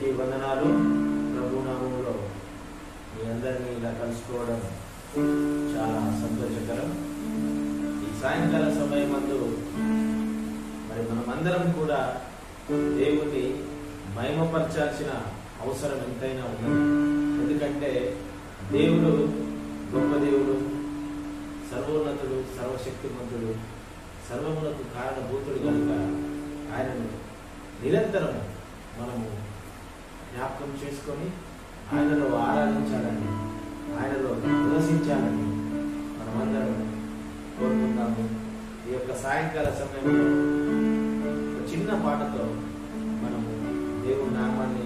అందరికీ వందనాలు. ప్రభు నామములో మీ అందరినీ ఇలా కలుసుకోవడం చాలా సంతోషకరం. ఈ సాయంకాల సమయం మందు మరి మనమందరం కూడా దేవుణ్ణి మహిమపరచాల్సిన అవసరం ఎంతైనా ఉన్నది. ఎందుకంటే దేవుడు గొప్ప దేవుడు, సర్వోన్నతుడు, సర్వశక్తిమంతుడు, సర్వమునకు కారణభూతుడు కనుక ఆయనను నిరంతరం మనము జ్ఞాపకం చేసుకొని ఆయనలో ఆరాధించాలని, ఆయనలో నివసించాలని మనమందరం కోరుకుందాము. ఈ యొక్క సాయంకాల సమయంలో ఒక చిన్న పాటతో మనము దేవుని నామాన్ని